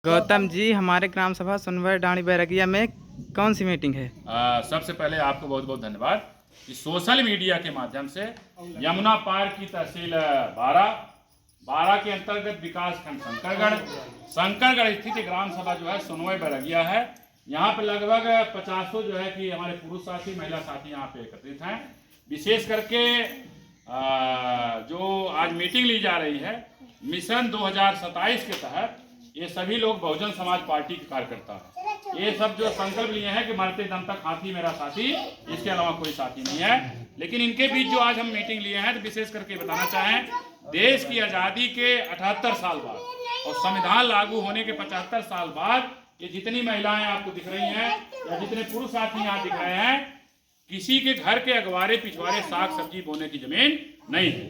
गौतम जी, हमारे ग्राम सभा सुनवर डाणी बैरगिया में कौन सी मीटिंग है? सबसे पहले आपको बहुत बहुत धन्यवाद कि सोशल मीडिया के माध्यम से यमुना पार की तहसील बारह के अंतर्गत विकास खंड शंकरगढ़ स्थित ग्राम सभा जो है सुनवर बैरगिया है। यहाँ पे लगभग 50 जो है कि हमारे पुरुष साथी महिला साथी यहाँ पे एकत्रित हैं। विशेष करके जो आज मीटिंग ली जा रही है मिशन 2027 के तहत ये सभी लोग बहुजन समाज पार्टी के कार्यकर्ता हैं। ये सब जो संकल्प लिए हैं कि मरते दम तक हाथी मेरा साथी, इसके अलावा कोई साथी नहीं है। लेकिन इनके बीच जो आज हम मीटिंग लिए हैं तो विशेष करके बताना चाहें, देश की आज़ादी के 78 साल बाद और संविधान लागू होने के 75 साल बाद ये जितनी महिलाएं आपको दिख रही हैं या जितने पुरुष साथी यहाँ दिख रहे हैं, किसी के घर के अगवारे पिछवाड़े साग सब्जी बोने की जमीन नहीं है।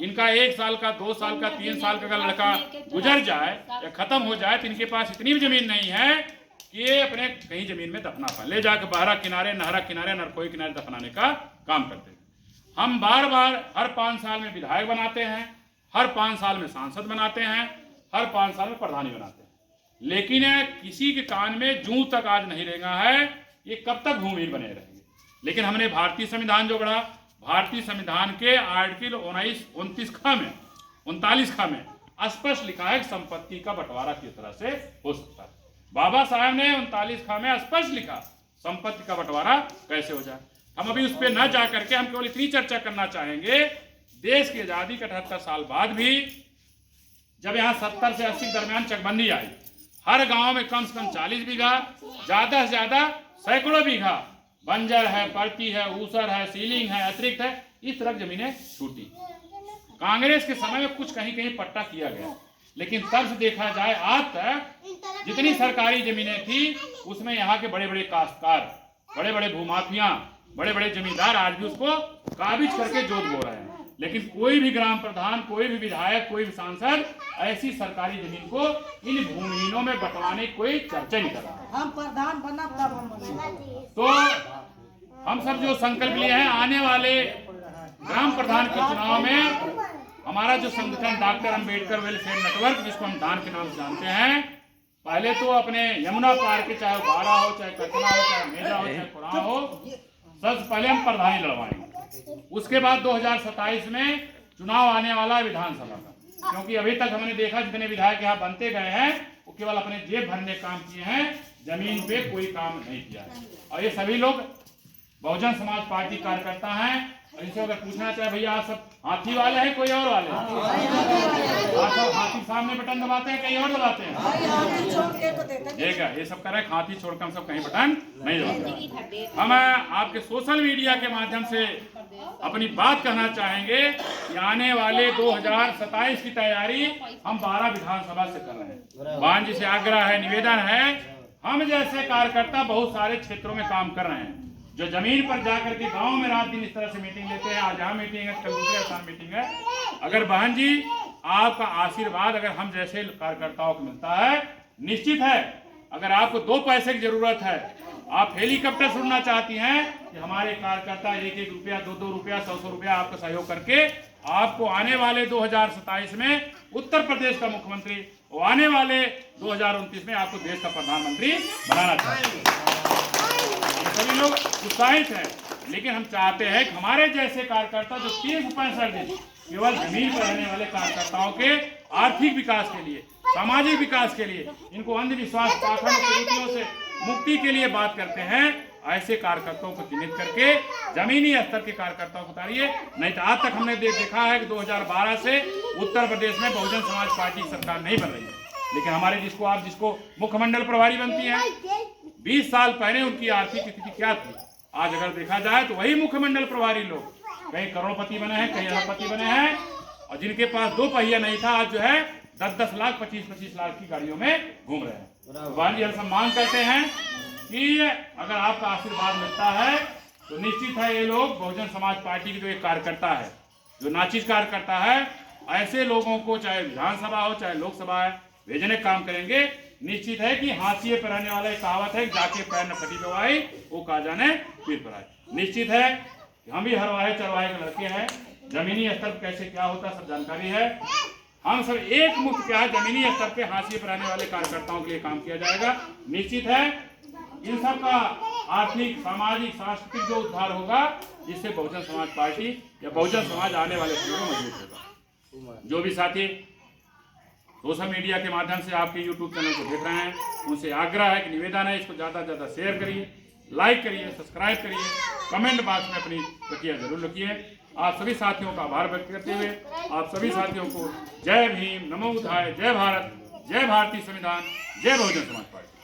इनका 1 साल का 2 साल का 3 साल का लड़का गुजर जाए या खत्म हो जाए तो इनके पास इतनी भी जमीन नहीं है कि ये अपने कहीं जमीन में दफना पाए, ले जाकर बाहरा किनारे नहरा किनारे नरकोई किनारे दफनाने का काम करते हैं। हम बार बार हर 5 साल में विधायक बनाते हैं, हर 5 साल में सांसद बनाते हैं, हर 5 साल में प्रधानी बनाते हैं, लेकिन किसी के कान में जूं तक आज नहीं रेंगा है ये कब तक भूमिहीन बने रहेंगे। लेकिन हमने भारतीय संविधान जो गढ़ा, भारतीय संविधान के आर्टिकल 39 ख में स्पष्ट लिखा है कि संपत्ति का बंटवारा किस तरह से हो सकता है। बाबा साहब ने 39 ख में स्पष्ट लिखा संपत्ति का बंटवारा कैसे हो जाए। हम अभी उस पर न जा करके हम केवल इतनी चर्चा करना चाहेंगे, देश की आजादी के 78 साल बाद भी जब यहाँ 70 से 80 के दरमियान चकबंदी आई, हर गांव में कम से कम 40 बीघा, ज्यादा से ज्यादा सैकड़ों बीघा बंजर है, परती है, ऊसर है, सीलिंग है, अतिरिक्त है, इस तरह जमीनें छूटी। कांग्रेस के समय में कुछ कहीं कहीं पट्टा किया गया, लेकिन तब से देखा जाए आज तक जितनी सरकारी जमीनें थी उसमें यहाँ के बड़े बड़े काश्तकार, बड़े बड़े भूमाफिया, बड़े बड़े जमींदार आज भी उसको काबिज करके जोत बो रहे हैं। लेकिन कोई भी ग्राम प्रधान, कोई भी विधायक, कोई भी सांसद ऐसी सरकारी जमीन को इन भूमिहीनों में बंटवाने की कोई चर्चा नहीं कर रहा। हम प्रधान बना तब हम बने। तो हम सब जो संकल्प लिए हैं, आने वाले ग्राम प्रधान के चुनाव में हमारा जो संगठन डॉक्टर अंबेडकर वेलफेयर नेटवर्क, जिसको हम दान के नाम से जानते हैं, पहले तो अपने यमुना पार के चाहे बारा हो, चाहे कचना हो, चाहे मेजा हो, चाहे खुड़ा हो, सबसे पहले हम प्रधानी लड़वाएंगे। उसके बाद 2027 में चुनाव आने वाला है विधानसभा का, क्योंकि अभी तक हमने देखा जितने विधायक यहाँ बनते गए हैं वो केवल अपने जेब भरने काम किए हैं, जमीन पे कोई काम नहीं किया है। और ये सभी लोग बहुजन समाज पार्टी कार्यकर्ता हैं। और इनसे अगर पूछना चाहे, भैया आप सब हाथी वाले हैं कोई और वाले हैं? आप सब हाथी सामने बटन दबाते हैं, कहीं और दबाते हैं? ठीक है, ये सब कर रहे हैं, हाथी छोड़कर हम सब कहीं बटन नहीं दबाते। हम आपके सोशल मीडिया के माध्यम से अपनी बात कहना चाहेंगे कि आने वाले 2027 की तैयारी हम 12 विधानसभा से कर रहे हैं। बान जी से आग्रह है, निवेदन है, हम जैसे कार्यकर्ता बहुत सारे क्षेत्रों में काम कर रहे हैं, जो जमीन पर जाकर के गांव में रात दिन इस तरह से मीटिंग लेते हैं, आज यहाँ मीटिंग है, कल दूसरे स्थान मीटिंग है। अगर बहन जी आपका आशीर्वाद अगर हम जैसे कार्यकर्ताओं को मिलता है, निश्चित है अगर आपको 2 पैसे की जरूरत है, आप हेलीकॉप्टर सुनना चाहती हैं कि हमारे कार्यकर्ता 1-1 रुपया, 2-2 रुपया, 100-100 रुपया आपका सहयोग करके आपको आने वाले 2027 में उत्तर प्रदेश का मुख्यमंत्री और आने वाले 2029 में आपको देश का प्रधानमंत्री बनाना चाहते। सभी लोग उत्साहित हैं, लेकिन हम चाहते हैं कि हमारे जैसे कार्यकर्ता जो 365 दिन केवल जमीन पर रहने वाले कार्यकर्ताओं के आर्थिक विकास के लिए, सामाजिक विकास के लिए, इनको अंधविश्वास पाखंड कुरीतियों से मुक्ति के लिए बात करते हैं, ऐसे कार्यकर्ताओं को चिन्हित करके जमीनी स्तर के कार्यकर्ताओं को उतारिए। नहीं तो आज तक हमने देखा है कि 2012 से उत्तर प्रदेश में बहुजन समाज पार्टी की सरकार नहीं बन रही है, लेकिन हमारे जिसको मुख्यमंडल प्रभारी बनती है, 20 साल पहले उनकी आर्थिक स्थिति क्या थी, आज अगर देखा जाए तो वही मुख्यमंडल प्रभारी लोग कहीं करोड़पति बने हैं, कहीं अरबपति बने हैं, और जिनके पास 2 पहिया नहीं था आज जो है 10-10 लाख 25-25 लाख की गाड़ियों में घूम रहे हैं। भगवान जी हम सम्मान करते हैं कि अगर आपका आशीर्वाद मिलता है तो निश्चित है ये लोग बहुजन समाज पार्टी के जो एक कार्यकर्ता है, जो नाचीज कार्यकर्ता है, ऐसे लोगों को चाहे विधानसभा हो चाहे लोकसभा है भेजने का काम करेंगे। निश्चित है कि हाशिए पर रहने वाला एक कहावत है, जाके पैर न फटी दवाई वो का जाने पीर पर आए। निश्चित है कि हम भी हरवाहे चरवाहे के लड़के हैं, जमीनी स्तर पर कैसे क्या होता सब जानकारी है। हम सब एक मुक्त क्या है, जमीनी स्तर पे हाशिए पर रहने वाले कार्यकर्ताओं के लिए काम किया जाएगा। निश्चित है इन सब का आर्थिक, सामाजिक, सांस्कृतिक जो उद्धार होगा, जिससे बहुजन समाज पार्टी या बहुजन समाज आने वाले समय में मजबूत होगा। जो भी साथी सोशल मीडिया के माध्यम से आपके यूट्यूब चैनल को देख रहे हैं, उनसे आग्रह है कि निवेदन है, इसको ज़्यादा से ज़्यादा शेयर करिए, लाइक करिए, सब्सक्राइब करिए, कमेंट बॉक्स में अपनी प्रतिक्रिया जरूर लिखिए। आप सभी साथियों का आभार व्यक्त करते हुए आप सभी साथियों को जय भीम, नमो बुद्धाय, जय भारत, जय भारतीय संविधान, जय बहुजन समाज पार्टी।